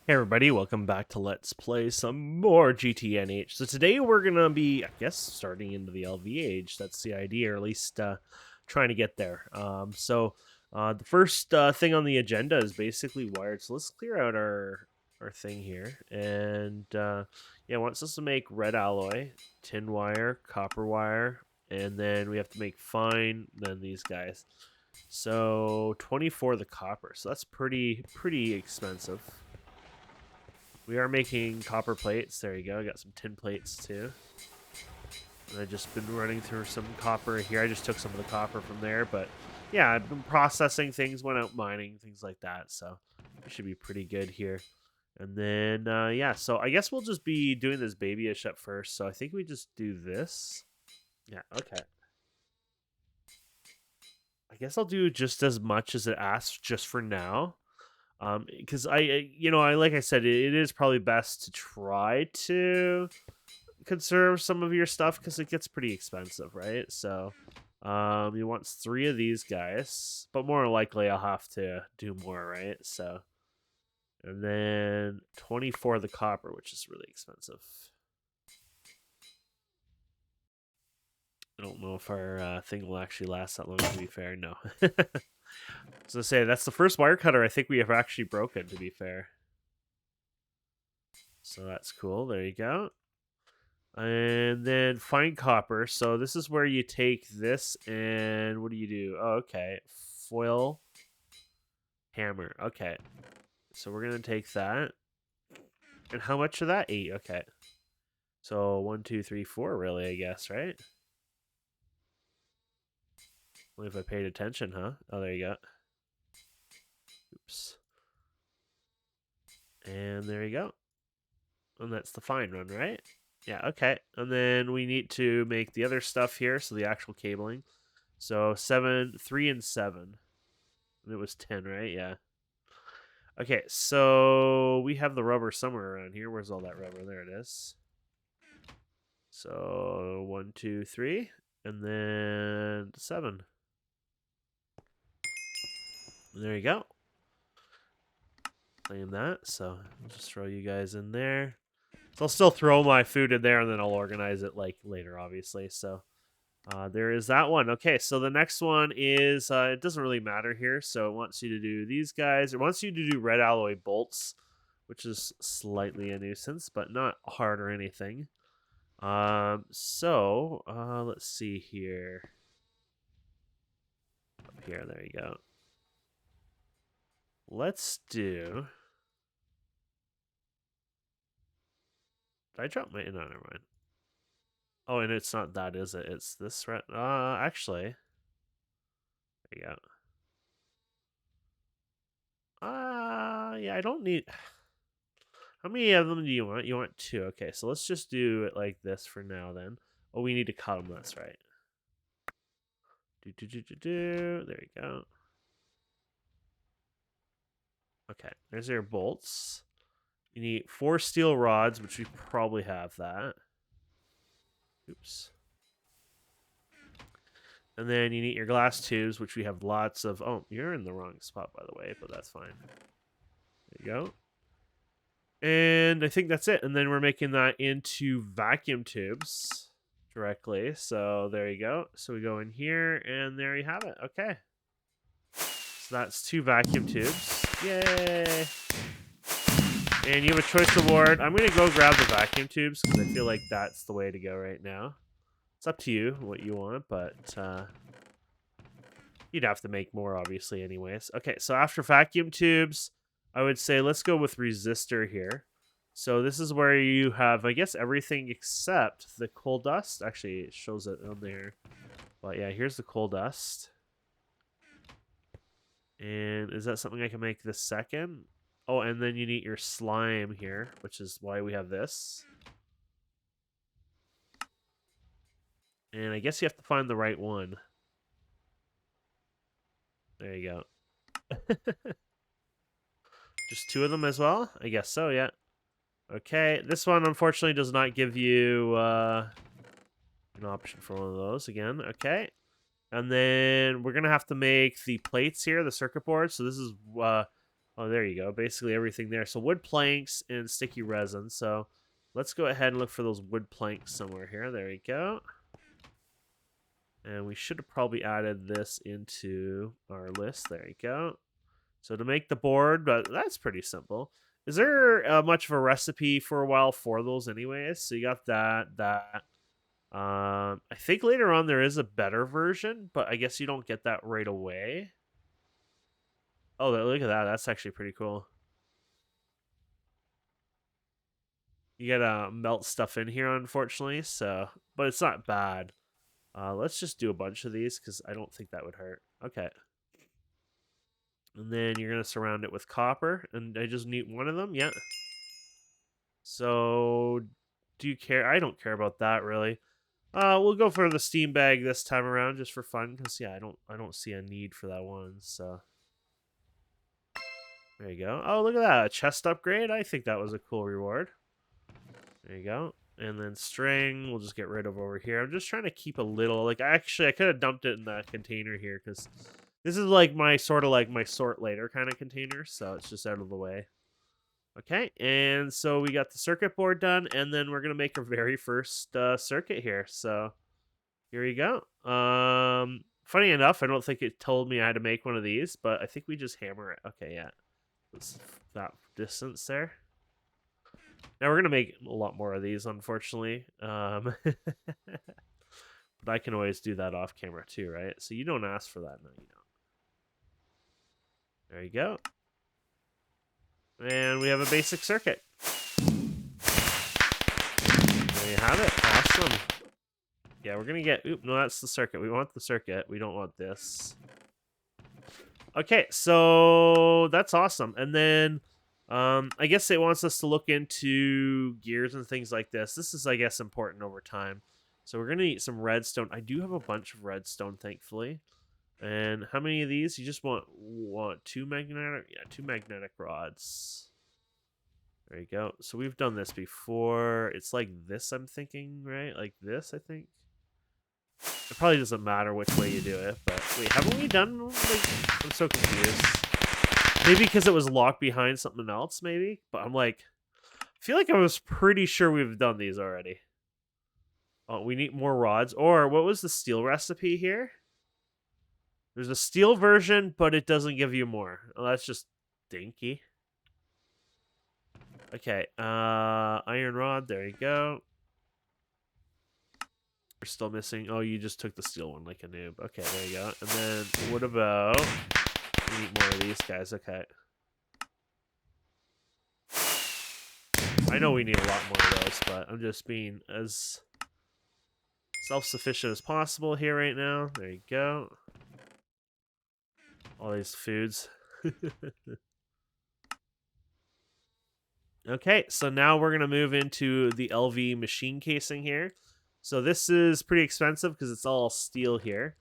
Hey everybody, welcome back to Let's Play some more GTNH. So today we're going to be, I guess, starting into the LV age. That's the idea, or at least trying to get there. The first thing on the agenda is basically wired. So let's clear out our thing here. And yeah, it wants us to make red alloy, tin wire, copper wire, and then we have to make fine, then these guys. So 24 the copper. So that's pretty expensive. We are making copper plates. There you go. I got some tin plates too. And I've just been running through some copper here. I just took some of the copper from there. But yeah, I've been processing things, went out mining, things like that. So we should be pretty good here. And then, yeah, so I guess we'll just be doing this babyish at first. So I think we just do this. Yeah, okay. I guess I'll do just as much as it asks just for now. Because I like I said, it is probably best to try to conserve some of your stuff because it gets pretty expensive, right? So, you want 3 of these guys, but more likely I'll have to do more, right? So, and then 24 of the copper, which is really expensive. I don't know if our thing will actually last that long, to be fair. No. So, to say, that's the first wire cutter I think we have actually broken, to be fair. So that's cool. There you go. And then fine copper. So this is where you take this and what do you do? Oh, okay. Foil hammer. Okay. So we're going to take that. And how much of that? 8. Okay. So 1, 2, 3, 4, really, I guess, right? Only if I paid attention, huh? Oh, there you go. Oops. And there you go. And that's the fine run, right? Yeah, okay. And then we need to make the other stuff here. So the actual cabling. So 7, 3, and 7. And it was 10, right? Yeah. Okay, so we have the rubber somewhere around here. Where's all that rubber? There it is. So 1, 2, 3, and then 7. And there you go. Claim that. So I'll just throw you guys in there. So I'll still throw my food in there, and then I'll organize it like later, obviously. So there is that one. Okay, so the next one is it doesn't really matter here. So it wants you to do these guys. It wants you to do red alloy bolts, which is slightly a nuisance, but not hard or anything. Let's see here. Up here, there you go. Let's do. Did I drop my? No, never mind. Oh, and it's not that, is it? It's this right. Actually, there you go. Yeah, I don't need. How many of them do you want? You want 2. Okay, so let's just do it like this for now then. Oh, we need to cut them. That's right. There you go. Okay, there's your bolts. You need 4 steel rods, which we probably have that. Oops. And then you need your glass tubes, which we have lots of. Oh, you're in the wrong spot, by the way, but that's fine. There you go. And I think that's it. And then we're making that into vacuum tubes directly. So there you go. So we go in here, and there you have it. Okay. So that's 2 vacuum tubes. Yay! And you have a choice reward. I'm going to go grab the vacuum tubes because I feel like that's the way to go right now. It's up to you what you want, but you'd have to make more, obviously, anyways. Okay, so after vacuum tubes, I would say let's go with resistor here. So this is where you have, I guess, everything except the coal dust. Actually, it shows it on there. But yeah, here's the coal dust. And is that something I can make this second? Oh, and then you need your slime here, which is why we have this. And I guess you have to find the right one. There you go. Just 2 of them as well? I guess so, yeah. Okay, this one unfortunately does not give you an option for one of those again. Okay. And then we're going to have to make the plates here, the circuit board. So this is Oh, there you go. Basically everything there. So wood planks and sticky resin. So let's go ahead and look for those wood planks somewhere here. There we go. And we should have probably added this into our list. There you go. So to make the board, but that's pretty simple. Is there much of a recipe for a while for those anyways? So you got that. I think later on there is a better version, but I guess you don't get that right away. Oh, look at that. That's actually pretty cool. You gotta melt stuff in here, unfortunately. So, but it's not bad. Let's just do a bunch of these because I don't think that would hurt. Okay. And then you're gonna surround it with copper, and I just need one of them. Yeah. So, do you care? I don't care about that really. We'll go for the steam bag this time around just for fun, because yeah, I don't see a need for that one. So there you go. Oh, look at that, a chest upgrade. I think that was a cool reward. There you go. And then string, we'll just get rid of over here. I'm just trying to keep a little, like, actually, I could have dumped it in that container here, because this is like my sort later kind of container, so it's just out of the way. Okay, and so we got the circuit board done, and then we're going to make our very first circuit here. So here you go. Funny enough, I don't think it told me I had to make one of these, but I think we just hammer it. Okay, yeah. It's that distance there. Now we're gonna make a lot more of these, unfortunately. But I can always do that off camera too, right? So you don't ask for that, no, you don't. There you go. And we have a basic circuit. There you have it. Awesome. Yeah, we're gonna get. Oop, no, that's the circuit. We want the circuit. We don't want this. Okay, so that's awesome. And then I guess it wants us to look into gears and things like this. This is, I guess, important over time. So we're going to need some redstone. I do have a bunch of redstone, thankfully. And how many of these? You just want two magnetic? Yeah, two magnetic rods. There you go. So we've done this before. It's like this, I'm thinking, right? Like this, I think. It probably doesn't matter which way you do it, but wait, haven't we done, like, I'm so confused. Maybe because it was locked behind something else, maybe? But I'm like, I feel like I was pretty sure we've done these already. Oh, we need more rods. Or what was the steel recipe here? There's a steel version, but it doesn't give you more. Oh, that's just dinky. Okay, iron rod, there you go. We're still missing. Oh, you just took the steel one like a noob. Okay, there you go. And then what about... We need more of these guys. Okay. I know we need a lot more of those, but I'm just being as self-sufficient as possible here right now. There you go. All these foods. Okay, so now we're going to move into the LV machine casing here. So this is pretty expensive because it's all steel here.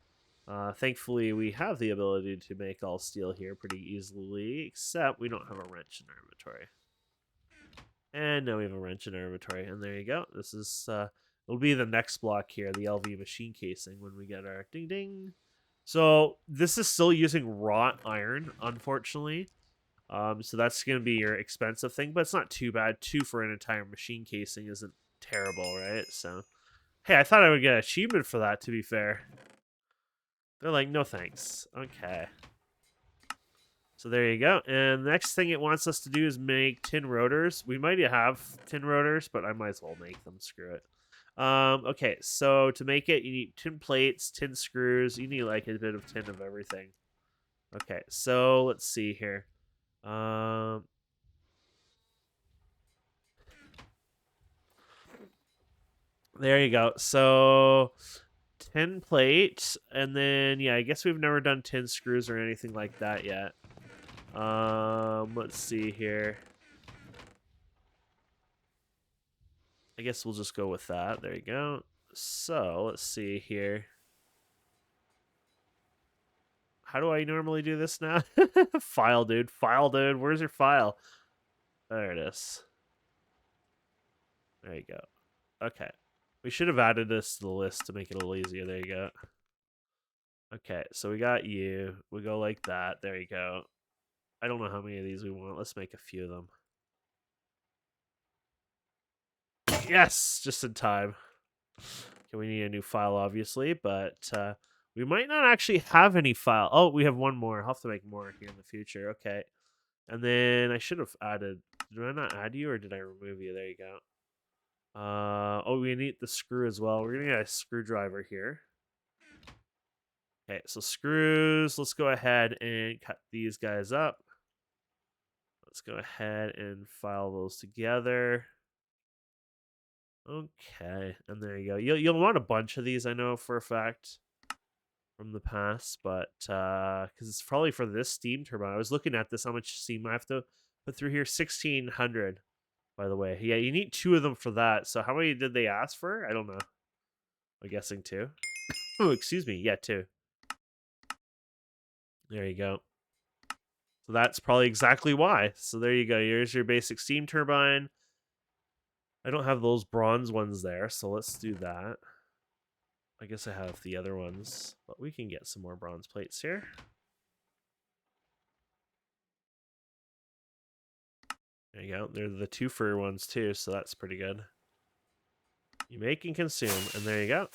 Thankfully, we have the ability to make all steel here pretty easily, except we don't have a wrench in our inventory. And now we have a wrench in our inventory, and there you go. This is, it'll be the next block here, the LV machine casing, when we get our ding-ding. So this is still using wrought iron, unfortunately. So that's going to be your expensive thing, but it's not too bad. 2 for an entire machine casing isn't terrible, right? So, hey, I thought I would get an achievement for that, to be fair. They're like, no thanks. Okay. So there you go. And the next thing it wants us to do is make tin rotors. We might have tin rotors, but I might as well make them. Screw it. Okay, so to make it, you need tin plates, tin screws. You need like a bit of tin of everything. Okay, so let's see here. There you go. So 10 plates, and then yeah, I guess we've never done 10 screws or anything like that yet. Let's see here. I guess we'll just go with that. There you go. So let's see here. How do I normally do this now? File, dude. File, dude. Where's your file? There it is. There you go. Okay. We should have added this to the list to make it a little easier. There you go. Okay, so we got you. We go like that. There you go. I don't know how many of these we want. Let's make a few of them. Yes, just in time. Okay, we need a new file, obviously, but we might not actually have any file. Oh, we have one more. I'll have to make more here in the future. Okay. And then I should have added. Did I not add you or did I remove you? There you go. Oh, we need the screw as well. We're gonna get a screwdriver here. Okay, so screws. Let's go ahead and cut these guys up. Let's go ahead and file those together. Okay, and there you go. You'll want a bunch of these, I know for a fact, from the past, but because it's probably for this steam turbine. I was looking at this, how much steam I have to put through here. 1,600, by the way. Yeah, you need 2 of them for that. So how many did they ask for? I don't know. I'm guessing 2. Oh, excuse me. Yeah, 2. There you go. So that's probably exactly why. So there you go. Here's your basic steam turbine. I don't have those bronze ones there, so let's do that. I guess I have the other ones, but we can get some more bronze plates here. There you go. They're the 2 for ones too, so that's pretty good. You make and consume, and there you go.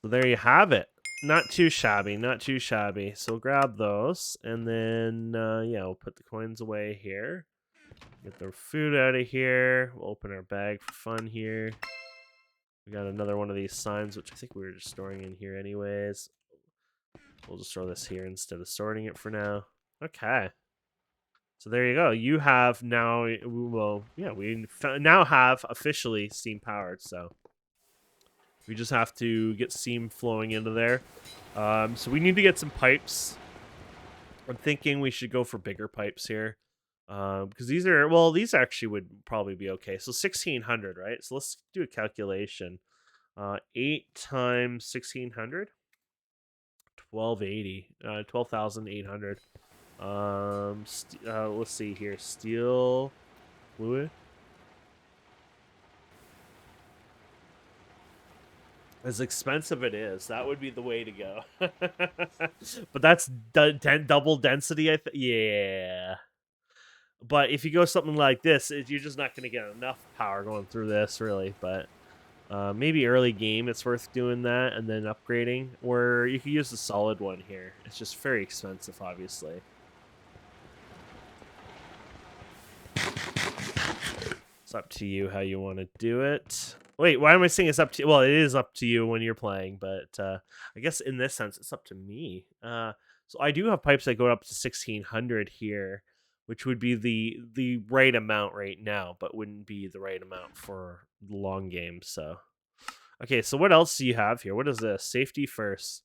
So there you have it. Not too shabby, not too shabby. So grab those, and then, yeah, we'll put the coins away here. Get the food out of here. We'll open our bag for fun here. We got another one of these signs, which I think we were just storing in here anyways. We'll just throw this here instead of sorting it for now. Okay. So there you go. You have now, well, yeah, we now have officially steam powered. So we just have to get steam flowing into there. So we need to get some pipes. I'm thinking we should go for bigger pipes here. Because these are, well, these actually would probably be okay. So 1,600, right? So let's do a calculation. 8 times 1,600. 1280. 12,800. Let's see here. Steel fluid. As expensive it is, that would be the way to go. But that's double density, yeah. But if you go something like this, you're just not going to get enough power going through this, really. But maybe early game, it's worth doing that and then upgrading. Or you could use the solid one here. It's just very expensive, obviously. It's up to you how you want to do it. Wait, why am I saying it's up to you? Well, it is up to you when you're playing, but I guess in this sense, it's up to me. So I do have pipes that go up to 1,600 here, which would be the right amount right now, but wouldn't be the right amount for the long game. So, okay, so what else do you have here? What is this? Safety first.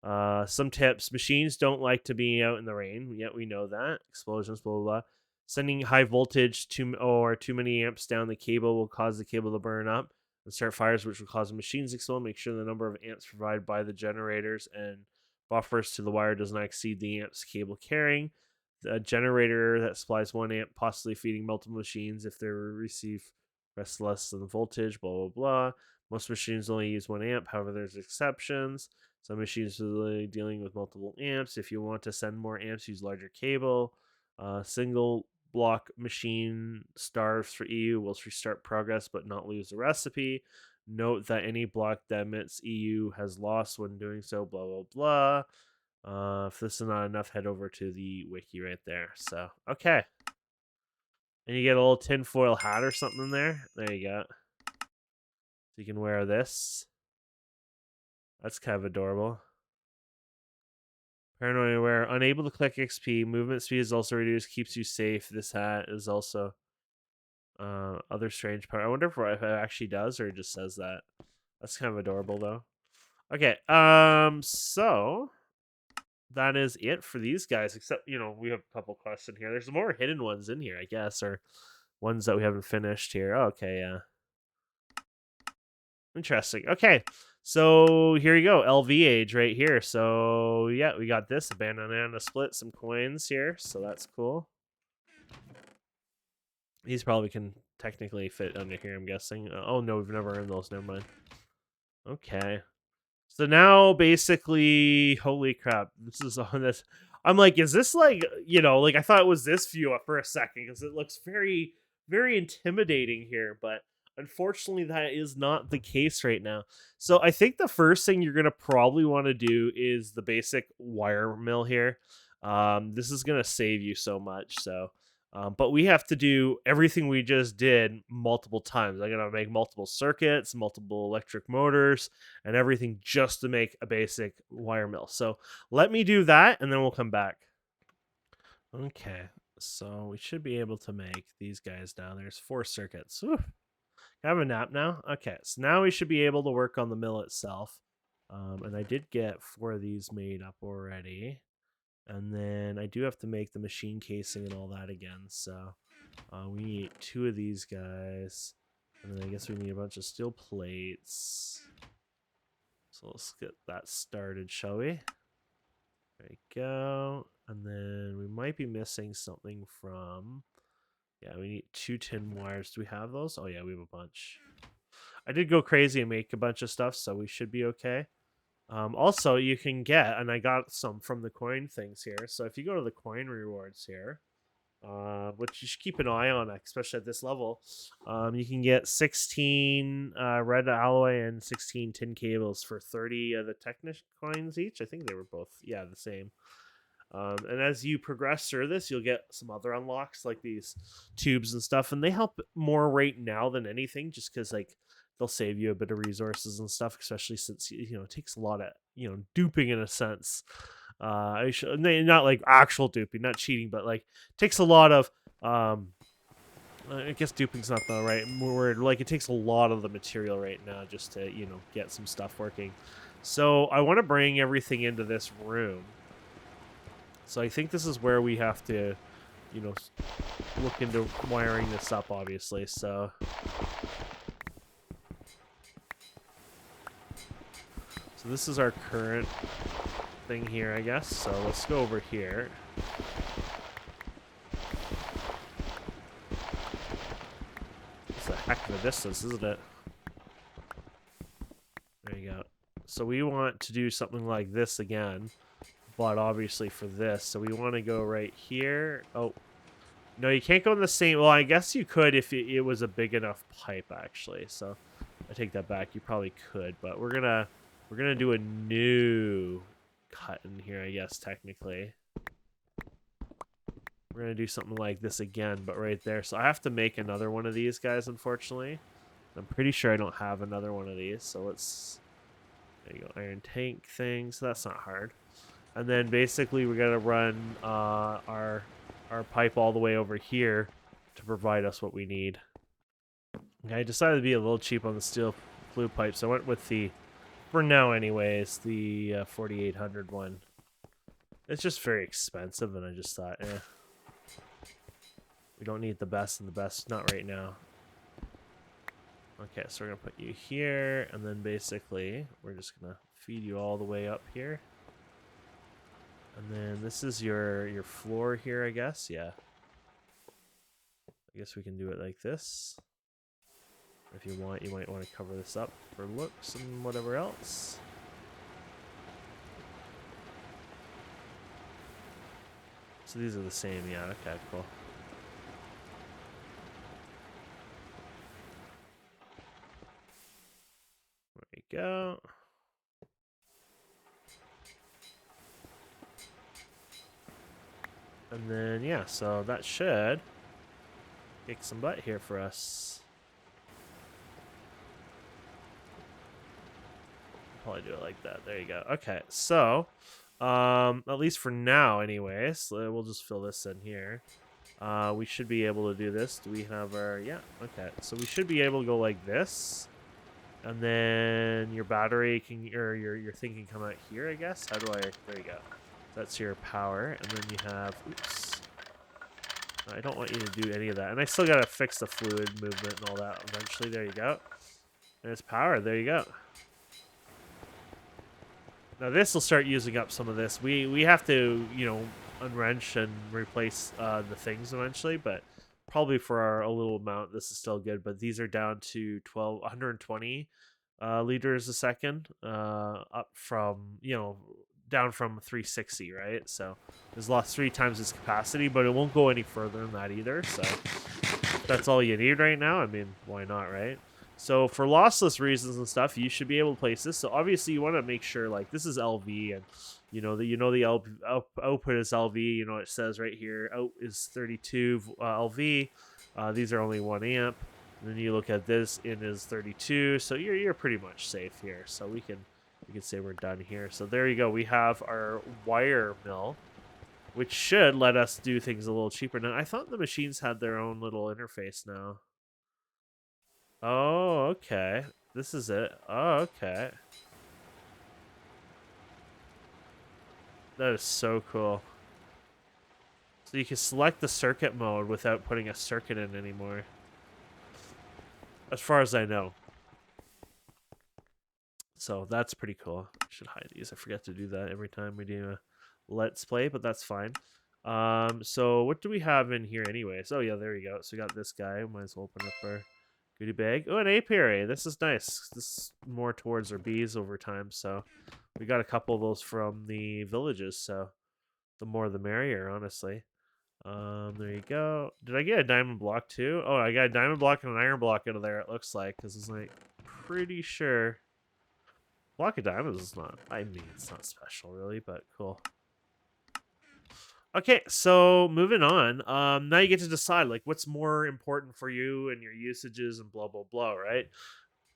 Some tips. Machines don't like to be out in the rain. Yet we know that. Explosions, blah, blah, blah. Sending high voltage or too many amps down the cable will cause the cable to burn up and start fires, which will cause the machines to explode. Make sure the number of amps provided by the generators and buffers to the wire does not exceed the amps cable carrying. The generator that supplies 1 amp, possibly feeding multiple machines if they receive less than the voltage, blah, blah, blah. Most machines only use 1 amp. However, there's exceptions. Some machines are dealing with multiple amps. If you want to send more amps, use larger cable. Single block machine starves for EU will restart progress but not lose the recipe. Note that any block that emits EU has lost when doing so, blah, blah, blah. If this is not enough, head over to the wiki right there. So, okay. And you get a little tinfoil hat or something in there. There you go. So you can wear this. That's kind of adorable. Paranoid aware. Unable to click XP. Movement speed is also reduced. Keeps you safe. This hat is also other strange part. I wonder if it actually does or it just says that. That's kind of adorable though. Okay. So that is it for these guys. Except we have a couple quests in here. There's more hidden ones in here, I guess, or ones that we haven't finished here. Oh, okay, yeah. Interesting. Okay. So here you go, LV age right here. So yeah, we got this, a banana split, some coins here. So that's cool. These probably can technically fit under here, I'm guessing. Oh no, we've never earned those. Never mind. Okay. So now basically, holy crap, this is on this. I'm like, is this like, like I thought it was this view for a second because it looks very, very intimidating here, but unfortunately that is not the case right now. So I think the first thing you're gonna probably want to do is the basic wire mill here. This is gonna save you so much. So but we have to do everything we just did multiple times. I'm gonna make multiple circuits, multiple electric motors, and everything just to make a basic wire mill. So let me do that and then we'll come back. Okay, so we should be able to make these guys now. There's 4 circuits. Whew. Have a nap now. Okay, so now we should be able to work on the mill itself. And I did get 4 of these made up already. And then I do have to make the machine casing and all that again. So we need 2 of these guys. And then I guess we need a bunch of steel plates. So let's get that started, shall we? There we go. And then we might be missing something from... Yeah, we need 2 tin wires. Do we have those? Oh yeah, we have a bunch. I did go crazy and make a bunch of stuff, so we should be okay. Also, you can get, and I got some from the coin things here. So if you go to the coin rewards here, which you should keep an eye on, especially at this level. You can get 16 red alloy and 16 tin cables for 30 of the Technic coins each. I think they were both, yeah, the same. And as you progress through this, you'll get some other unlocks like these tubes and stuff, and they help more right now than anything, just because like they'll save you a bit of resources and stuff, especially since it takes a lot of duping in a sense. I should not like actual duping, not cheating, but like takes a lot of I guess duping's not the right word. Like it takes a lot of the material right now just to get some stuff working. So I want to bring everything into this room. So I think this is where we have to, look into wiring this up, obviously. So this is our current thing here, I guess. So let's go over here. It's a heck of a distance, isn't it? There you go. So we want to do something like this again, but obviously for this. So we want to go right here. Oh, no, you can't go in the same. Well, I guess you could if it was a big enough pipe, actually. So I take that back. You probably could, but we're gonna do a new cut in here, I guess, technically. We're gonna do something like this again, but right there. So I have to make another one of these guys, unfortunately. I'm pretty sure I don't have another one of these, so let's... There you go, iron tank thing, so that's not hard. And then basically we gotta run our pipe all the way over here to provide us what we need. Okay, I decided to be a little cheap on the steel flue pipe, so I went with the, for now anyways, the 4800 one. It's just very expensive, and I just thought, we don't need the best, and the best, not right now. Okay, so we're gonna put you here, and then basically we're just gonna feed you all the way up here. And then this is your floor here, I guess. Yeah. I guess we can do it like this. If you want, you might want to cover this up for looks and whatever else. So these are the same, yeah, okay, cool. There we go. And then, yeah, so that should kick some butt here for us. Probably do it like that. There you go. Okay, so, at least for now, anyways, we'll just fill this in here. We should be able to do this. Do we have our... Yeah, okay. So we should be able to go like this. And then your battery can... Or your thing can come out here, I guess. How do I... There you go. That's your power. And then you have... Oops. I don't want you to do any of that. And I still got to fix the fluid movement and all that eventually. There you go. There's power. There you go. Now this will start using up some of this. We have to, unwrench and replace the things eventually, but probably for a little amount, this is still good. But these are down to 120 liters a second, up from, down from 360, right? So there's lost 3 times its capacity, but it won't go any further than that either. So if that's all you need right now, I mean, why not, right? So for lossless reasons and stuff, you should be able to place this. So obviously you want to make sure, like, this is LV, and the output is LV. It says right here out is 32 LV. These are only 1 amp. And then you look at this, in is 32, so you're pretty much safe here. So we can say we're done here. So there you go. We have our wire mill, which should let us do things a little cheaper. Now, I thought the machines had their own little interface now. Oh, okay. This is it. Oh, okay. That is so cool. So you can select the circuit mode without putting a circuit in anymore. As far as I know. So that's pretty cool. Should hide these. I forget to do that every time we do a let's play, but that's fine. So what do we have in here anyways? Oh yeah, there we go. So we got this guy. Might as well open up our goodie bag. Oh, an apiary. This is nice. This is more towards our bees over time. So we got a couple of those from the villages. So the more the merrier, honestly. There you go. Did I get a diamond block too? Oh, I got a diamond block and an iron block out of there, it looks like, because it's like pretty sure block of diamonds is not, I mean, it's not special really, but cool. Okay, so moving on. Now you get to decide, like, what's more important for you and your usages and blah blah blah, right?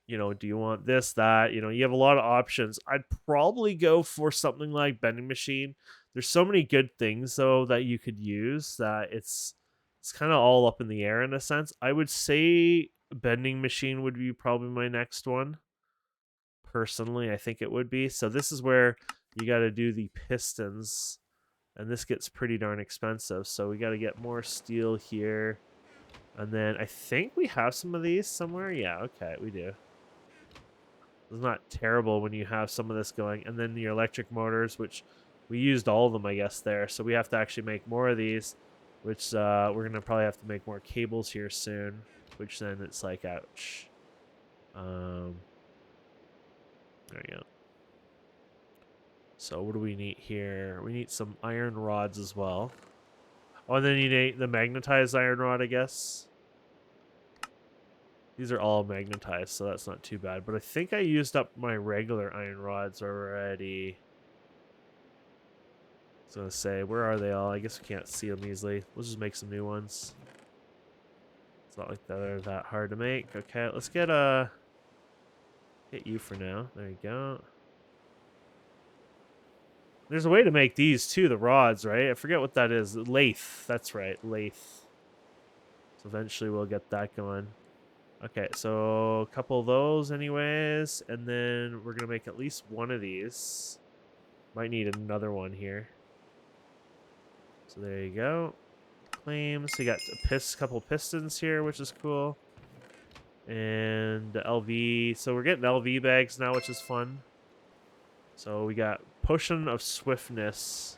Do you want this, that? You have a lot of options. I'd probably go for something like vending machine. There's so many good things though that you could use that it's kind of all up in the air in a sense. I would say vending machine would be probably my next one. Personally, I think it would be. So this is where you got to do the pistons, and this gets pretty darn expensive. So we got to get more steel here, and then I think we have some of these somewhere. Yeah, okay, we do. It's not terrible when you have some of this going. And then your electric motors, which we used all of them, I guess, there. So we have to actually make more of these, which we're going to probably have to make more cables here soon, which then it's like, ouch. There you go. So what do we need here? We need some iron rods as well. Oh, and then you need the magnetized iron rod, I guess. These are all magnetized, so that's not too bad. But I think I used up my regular iron rods already. I was going to say, where are they all? I guess we can't see them easily. We'll just make some new ones. It's not like they're that hard to make. Okay, let's get you for now. There you go. There's a way to make these too, the rods, right? I forget what that is. Lathe. That's right, lathe. So eventually we'll get that going. Okay, so a couple of those anyways, and then we're going to make at least one of these. Might need another one here. So there you go. Claims. So you got a couple pistons here, which is cool. And the LV. So we're getting LV bags now, which is fun. So we got Potion of Swiftness.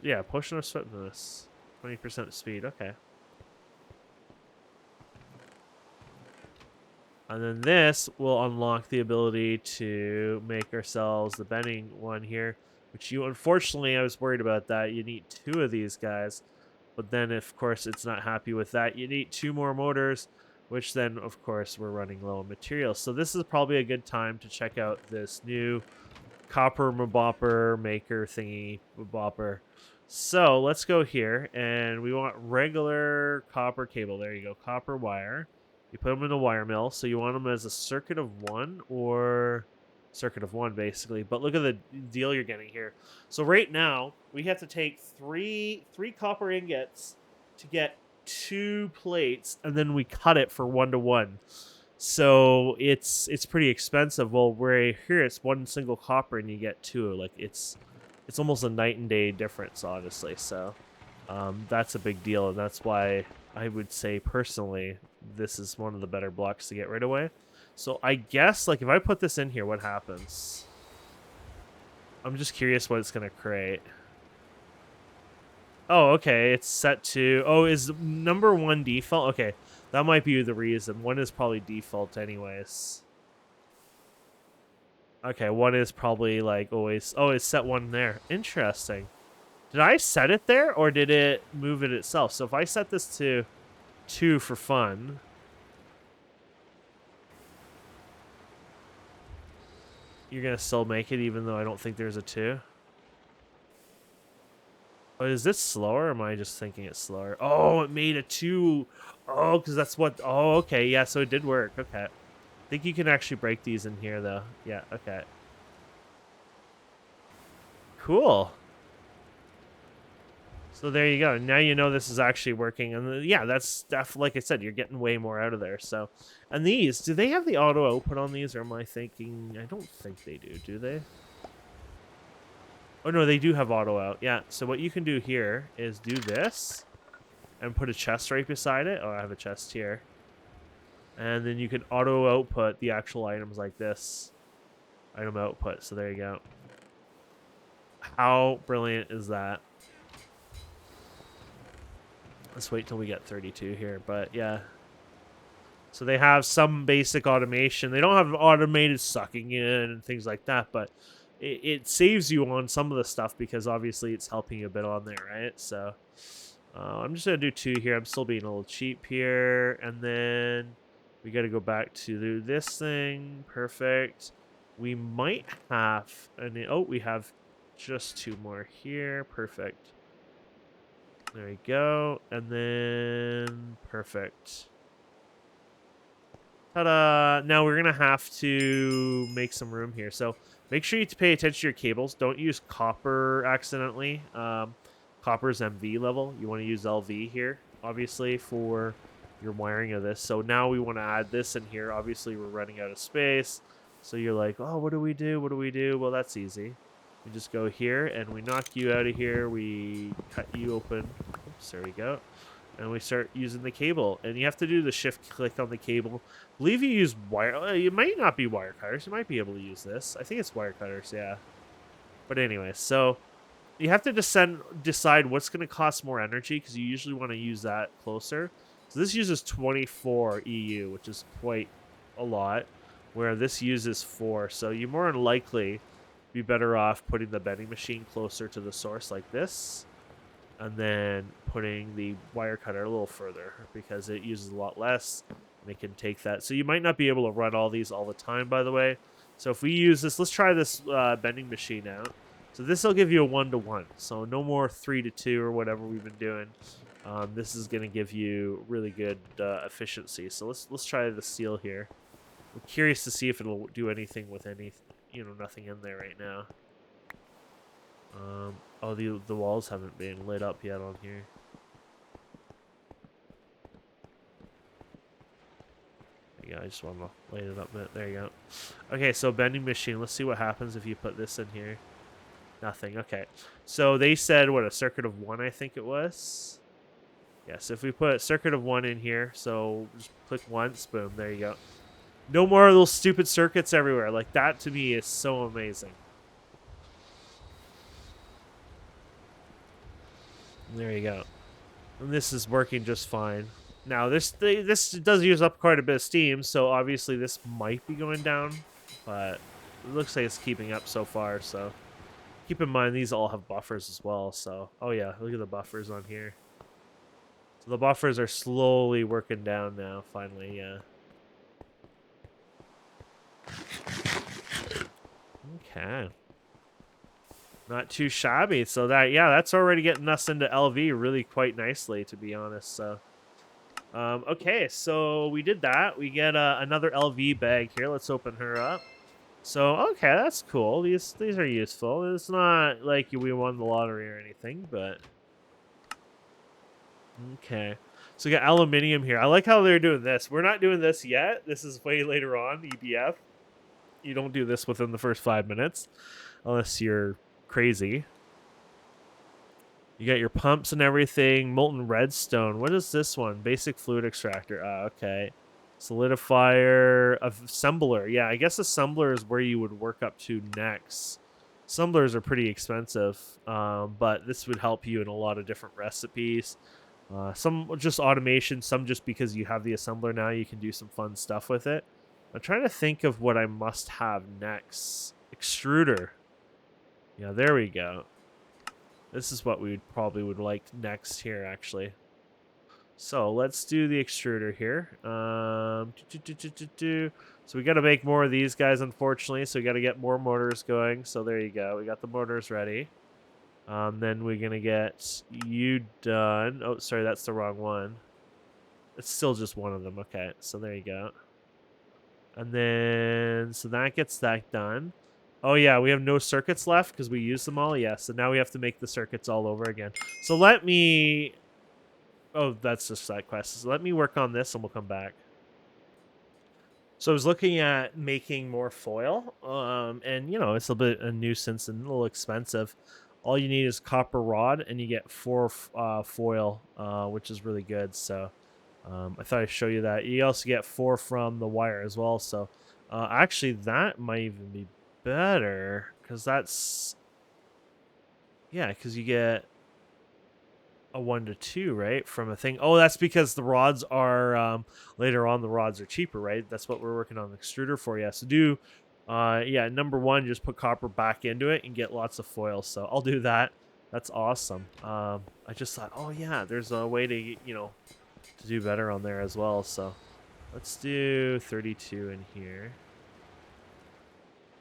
Yeah, Potion of Swiftness. 20% speed. Okay. And then this will unlock the ability to make ourselves the bending one here, which unfortunately, I was worried about that. You need 2 of these guys. But then, of course, it's not happy with that. You need 2 more motors, which then, of course, we're running low on materials. So this is probably a good time to check out this new copper mabopper maker thingy mabopper. So let's go here, and we want regular copper cable. There you go, copper wire. You put them in a wire mill, so you want them as a circuit of 1 or circuit of 1, basically. But look at the deal you're getting here. So right now, we have to take three copper ingots to get 2 plates, and then we cut it for 1-to-1. So it's pretty expensive. Well, where here it's 1 single copper and you get 2. Like it's almost a night and day difference, honestly. So that's a big deal, and that's why I would say personally this is one of the better blocks to get right away. So I guess, like, if I put this in here, what happens? I'm just curious what it's gonna create. Oh, okay, it's set to... Oh, is number 1 default? Okay, that might be the reason. 1 is probably default anyways. Okay, one is probably like always. Oh, it's set one there. Interesting. Did I set it there or did it move it itself? So if I set this to 2 for fun, you're going to still make it even though I don't think there's a 2? Oh, is this slower or am I just thinking it's slower? Oh, it made a 2. Oh, because that's what... Oh, okay. Yeah, so it did work. Okay. I think you can actually break these in here, though. Yeah, okay. Cool. So there you go. Now you know this is actually working. And yeah, that's like I said, you're getting way more out of there. So, and these, do they have the auto output on these or am I thinking? I don't think they do they? Oh, no, they do have auto out. Yeah. So what you can do here is do this and put a chest right beside it. Oh, I have a chest here. And then you can auto output the actual items like this. Item output. So there you go. How brilliant is that? Let's wait till we get 32 here. But yeah. So they have some basic automation. They don't have automated sucking in and things like that, but it saves you on some of the stuff because obviously it's helping you a bit on there, right? So I'm just going to do 2 here. I'm still being a little cheap here. And then we got to go back to do this thing. Perfect. We might have... oh, we have just 2 more here. Perfect. There we go. And then... Perfect. Ta-da! Now we're going to have to make some room here. So make sure you pay attention to your cables. Don't use copper accidentally. Copper's MV level. You want to use LV here, obviously, for your wiring of this. So now we want to add this in here. Obviously, we're running out of space. So you're like, oh, what do we do? What do we do? Well, that's easy. We just go here, and we knock you out of here. We cut you open. Oops, there we go. And we start using the cable. And you have to do the shift click on the cable. I believe you use wire. You might not be wire cutters. You might be able to use this. I think it's wire cutters, yeah. But anyway, so you have to decide what's going to cost more energy because you usually want to use that closer. So this uses 24 EU, which is quite a lot, where this uses 4. So you're more than likely be better off putting the vending machine closer to the source like this. And then putting the wire cutter a little further because it uses a lot less and it can take that. So you might not be able to run all these all the time, by the way. So if we use this, let's try this vending machine out. So this will give you a 1-to-1. So no more 3-to-2 or whatever we've been doing. This is going to give you really good efficiency. So let's try the steel here. I'm curious to see if it'll do anything with nothing in there right now. Oh, the walls haven't been lit up yet on here. There you go, I just want to light it up a bit. There you go. Okay, so vending machine. Let's see what happens if you put this in here. Nothing. Okay. So they said, what, a circuit of 1, I think it was? Yeah, so if we put a circuit of 1 in here, so just click once, boom, there you go. No more of those stupid circuits everywhere. Like, that to me is so amazing. There you go. And this is working just fine. Now, this does use up quite a bit of steam, so obviously this might be going down, but it looks like it's keeping up so far, so keep in mind these all have buffers as well, so... Oh yeah, look at the buffers on here. So the buffers are slowly working down now, finally, yeah. Okay. Not too shabby. So that's already getting us into LV really quite nicely, to be honest. So, okay, so we did that. We get another LV bag here. Let's open her up. So, okay, that's cool. These are useful. It's not like we won the lottery or anything, but okay. So we got aluminium here. I like how they're doing this. We're not doing this yet. This is way later on, EBF. You don't do this within the first 5 minutes, unless you're crazy. You got your pumps and everything. Molten redstone. What is this one? Basic fluid extractor. Okay. Solidifier. Assembler. Yeah, I guess assembler is where you would work up to next. Assemblers are pretty expensive, but this would help you in a lot of different recipes. Some just automation, some just because you have the assembler now, you can do some fun stuff with it. I'm trying to think of what I must have next. Extruder. Yeah, there we go. This is what we probably would like next here, actually. So let's do the extruder here. So we got to make more of these guys, unfortunately. So we got to get more motors going. So there you go. We got the motors ready. Then we're gonna get you done. Oh, sorry, that's the wrong one. It's still just one of them. Okay, so there you go. And then, so that gets that done. Oh yeah, we have no circuits left because we used them all. Yeah, so now we have to make the circuits all over again. So let me... Oh, that's just side quest. So let me work on this and we'll come back. So I was looking at making more foil, and you know it's a bit a nuisance and a little expensive. All you need is copper rod, and you get 4 foil, which is really good. So I thought I'd show you that. You also get 4 from the wire as well. So actually, that might even be better because that's because you get a 1 to 2, right, from a thing. Oh, that's because the rods are later on. The rods are cheaper, right? That's what we're working on the extruder for. Yeah, so do number 1, just put copper back into it and get lots of foil. So I'll do that. That's awesome. I just thought, oh yeah, there's a way to to do better on there as well. So let's do 32 in here.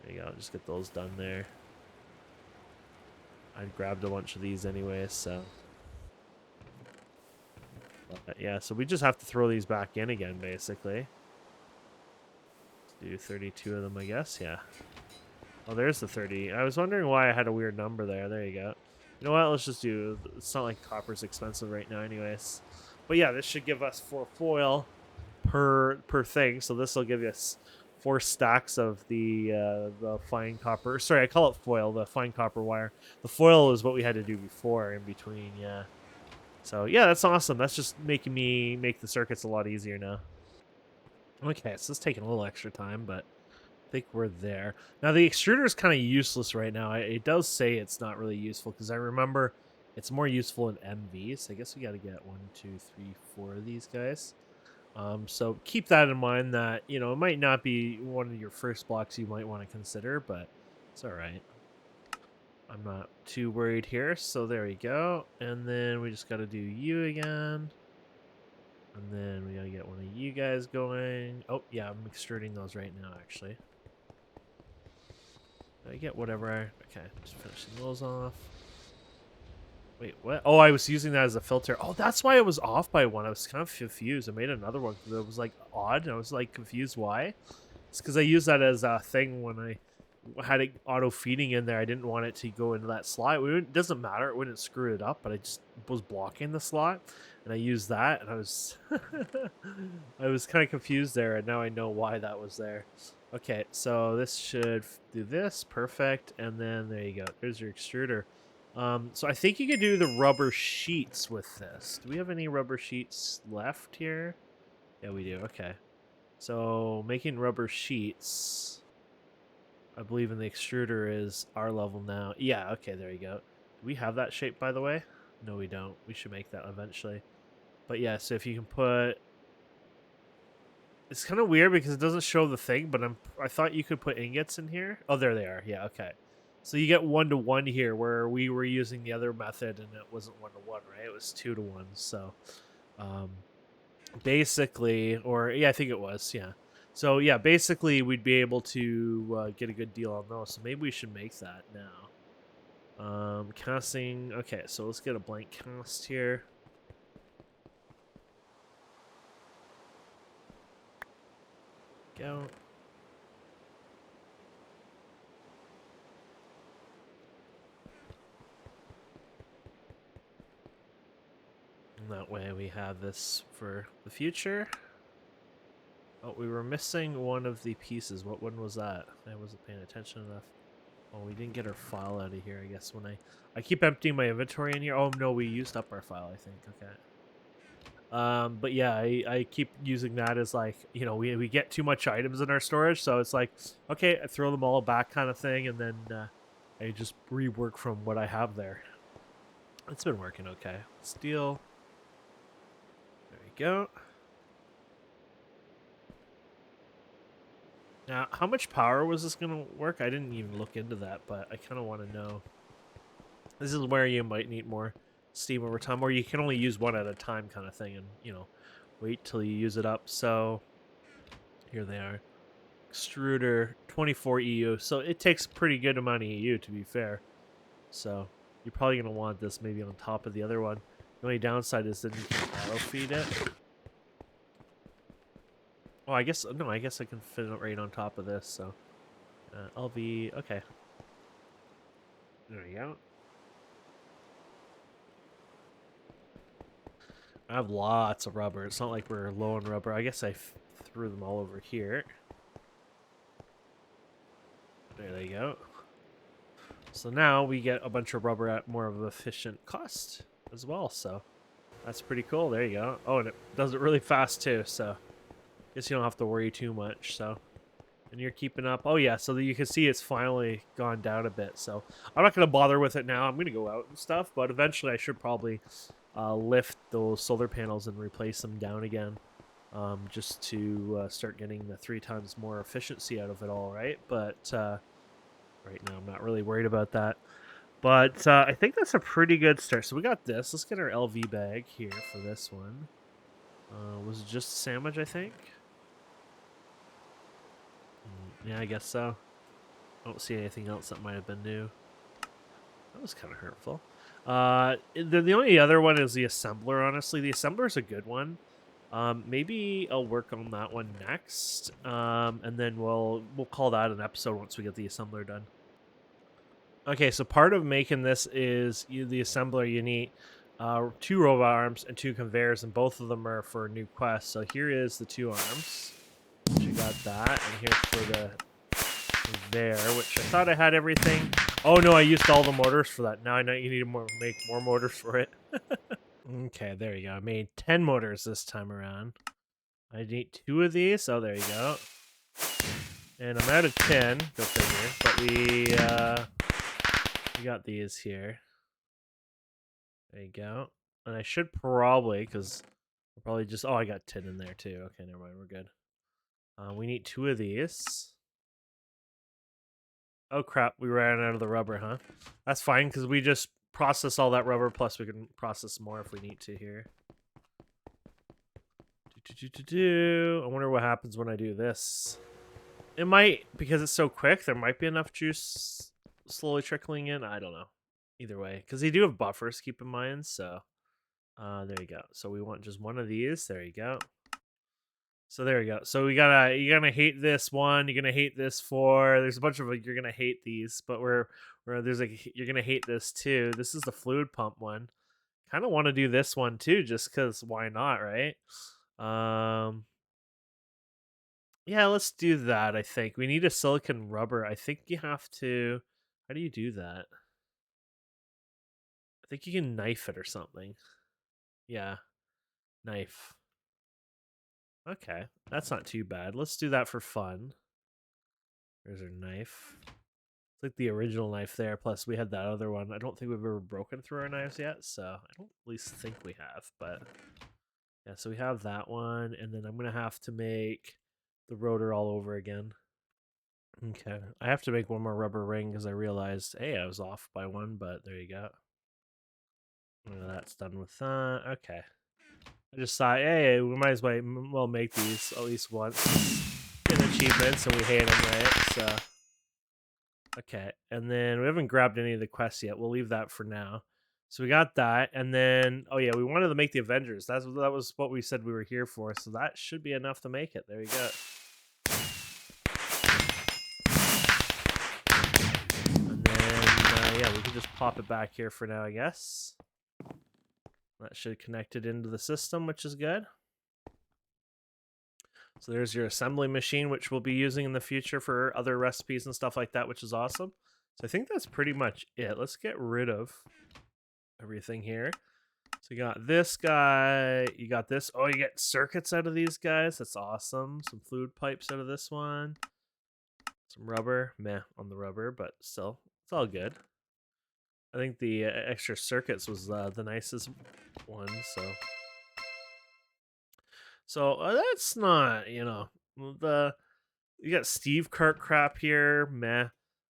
There you go. Just get those done there. I grabbed a bunch of these anyway, so. Yeah, so we just have to throw these back in again, basically. Let's do 32 of them, I guess. Yeah. Oh, there's the 30. I was wondering why I had a weird number there. There you go. You know what? Let's just do... It's not like copper's expensive right now anyways. But yeah, this should give us 4 foil per thing. So this will give us 4 stacks of the fine copper. Sorry, I call it foil, the fine copper wire. The foil is what we had to do before in between, yeah. So yeah, that's awesome. That's just making me make the circuits a lot easier now. Okay, so it's taking a little extra time, but I think we're there. Now the extruder is kind of useless right now. It does say it's not really useful because I remember it's more useful in MV. So I guess we got to get 1, 2, 3, 4 of these guys. So keep that in mind that, it might not be one of your first blocks you might want to consider, but it's all right. I'm not too worried here. So there we go. And then we just got to do you again. And then we gotta get one of you guys going. Oh, yeah, I'm extruding those right now, actually. Did I get whatever Okay, just finishing those off. Wait, what? Oh, I was using that as a filter. Oh, that's why it was off by 1. I was kind of confused. I made another one because it was, like, odd. And I was, like, confused why. It's because I used that as a thing when I had it auto-feeding in there. I didn't want it to go into that slot. It doesn't matter. It wouldn't screw it up, but I just was blocking the slot. And I used that, and I was I was kind of confused there, and now I know why that was there. Okay, so this should do this. Perfect. And then there you go. There's your extruder. So I think you could do the rubber sheets with this. Do we have any rubber sheets left here? Yeah, we do. Okay. So making rubber sheets, I believe in the extruder is our level now. Yeah, okay, there you go. Do we have that shape, by the way? No, we don't. We should make that eventually. But yeah, so if you can put... It's kind of weird because it doesn't show the thing, but I thought you could put ingots in here. Oh, there they are. Yeah, okay. So you get 1 to 1 here, where we were using the other method, and it wasn't 1 to 1, right? It was 2 to 1. So, basically, or yeah, I think it was. Yeah. So yeah, basically, we'd be able to get a good deal on those. So maybe we should make that now. Casting. Okay, so let's get a blank cast here. Go. And that way we have this for the future. Oh, we were missing one of the pieces. What one was that? I wasn't paying attention enough. Oh, we didn't get our file out of here, I guess, when I keep emptying my inventory in here. Oh, no, we used up our file, I think. Okay. But yeah, I keep using that as like, we get too much items in our storage, so it's like, okay, I throw them all back kind of thing, and then I just rework from what I have there. It's been working okay. Steel. There we go. Now, how much power was this going to work? I didn't even look into that, but I kind of want to know. This is where you might need more steam over time, or you can only use one at a time kind of thing and, wait till you use it up. So here they are. Extruder, 24 EU. So it takes a pretty good amount of EU, to be fair. So you're probably going to want this maybe on top of the other one. The only downside is that you can auto feed it. Oh, I guess I can fit it right on top of this. So LV, okay. There you go. I have lots of rubber. It's not like we're low on rubber. I guess I threw them all over here. There they go. So now we get a bunch of rubber at more of an efficient cost as well. So that's pretty cool. There you go. Oh, and it does it really fast too. So I guess you don't have to worry too much. So, and you're keeping up. Oh yeah, so that you can see it's finally gone down a bit. So I'm not going to bother with it now. I'm going to go out and stuff, but eventually I should probably lift those solar panels and replace them down again, just to start getting the 3 times more efficiency out of it all, right? But right now I'm not really worried about that. But I think that's a pretty good start. So we got this. Let's get our LV bag here for this one. Was it just a sandwich, I think? Yeah, I guess so. I don't see anything else that might have been new. That was kind of hurtful. The only other one is the assembler, honestly. The assembler is a good one. Maybe I'll work on that one next. And then we'll call that an episode once we get the assembler done. Okay, so part of making this is the assembler. You need 2 robot arms and 2 conveyors, and both of them are for a new quest. So here is the 2 arms. You got that, and here's for the conveyor, which I thought I had everything. Oh no, I used all the motors for that. Now I know you need to make more motors for it. Okay, there you go. I made 10 motors this time around. I need 2 of these. Oh, there you go. And I'm out of 10. Go figure. But we got these here. There you go. And I should probably, because we'll probably just... Oh, I got 10 in there too. Okay, never mind. We're good. We need 2 of these. Oh, crap. We ran out of the rubber, huh? That's fine, because we just process all that rubber, plus we can process more if we need to here. I wonder what happens when I do this. It might, because it's so quick, there might be enough juice slowly trickling in. I don't know. Either way, because they do have buffers, keep in mind, so... there you go. So we want just one of these. There you go. So there we go. So you're gonna hate this one. You're gonna hate this 4. There's a bunch of you're gonna hate these, but you're gonna hate this too. This is the fluid pump one. Kind of want to do this one too, just because why not, right? Yeah, let's do that. I think we need a silicon rubber. I think you have to. How do you do that? I think you can knife it or something. Yeah, knife. Okay, that's not too bad. Let's do that for fun. There's our knife. It's like the original knife there, plus we had that other one. I don't think we've ever broken through our knives yet, so I don't at least think we have, but... Yeah, so we have that one, and then I'm going to have to make the rotor all over again. Okay, I have to make one more rubber ring because I realized, hey, I was off by 1, but there you go. That's done with that. Okay. I just thought, hey, we might as well make these at least once. Get achievements, and we hate them, right? So, okay. And then we haven't grabbed any of the quests yet. We'll leave that for now. So we got that, and then oh yeah, we wanted to make the Avengers. That was what we said we were here for. So that should be enough to make it. There you go. And then yeah, we can just pop it back here for now, I guess. That should connect it into the system, which is good. So there's your assembly machine, which we'll be using in the future for other recipes and stuff like that, which is awesome. So I think that's pretty much it. Let's get rid of everything here. So you got this guy, you got this. Oh, you get circuits out of these guys. That's awesome. Some fluid pipes out of this one. Some rubber. Meh on the rubber, but still, it's all good. I think the extra circuits was the nicest one, so... So that's not, the You got Steve Cart crap here. Meh.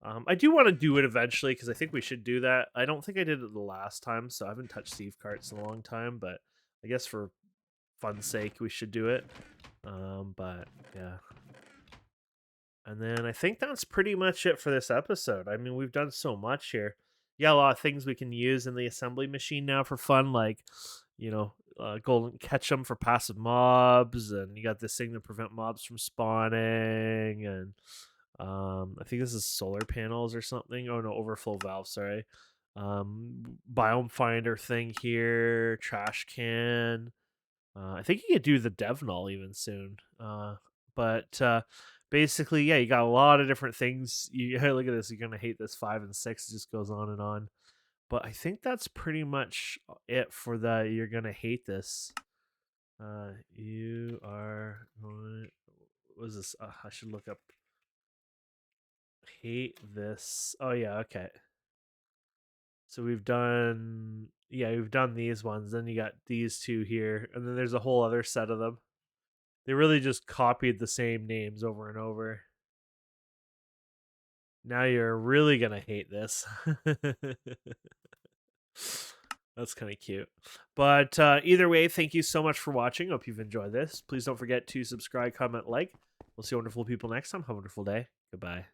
I do want to do it eventually because I think we should do that. I don't think I did it the last time, so I haven't touched Steve Carts in a long time. But I guess for fun's sake, we should do it. But yeah. And then I think that's pretty much it for this episode. I mean, we've done so much here. Yeah, a lot of things we can use in the assembly machine now for fun, like, golden ketchum for passive mobs, and you got this thing to prevent mobs from spawning, and I think this is solar panels or something. Oh no, overflow valve. Sorry. Biome finder thing here, trash can. I think you could do the dev null even soon. But basically, yeah, you got a lot of different things. You look at this. You're gonna hate this 5 and 6. It just goes on and on. But I think that's pretty much it for the. You're gonna hate this. You are going. What is this? I should look up. Hate this. Oh yeah, okay. So we've done. Yeah, we've done these ones. Then you got these two here, and then there's a whole other set of them. They really just copied the same names over and over. Now you're really gonna hate this. That's kind of cute. But either way, thank you so much for watching. Hope you've enjoyed this. Please don't forget to subscribe, comment, like. We'll see wonderful people next time. Have a wonderful day. Goodbye.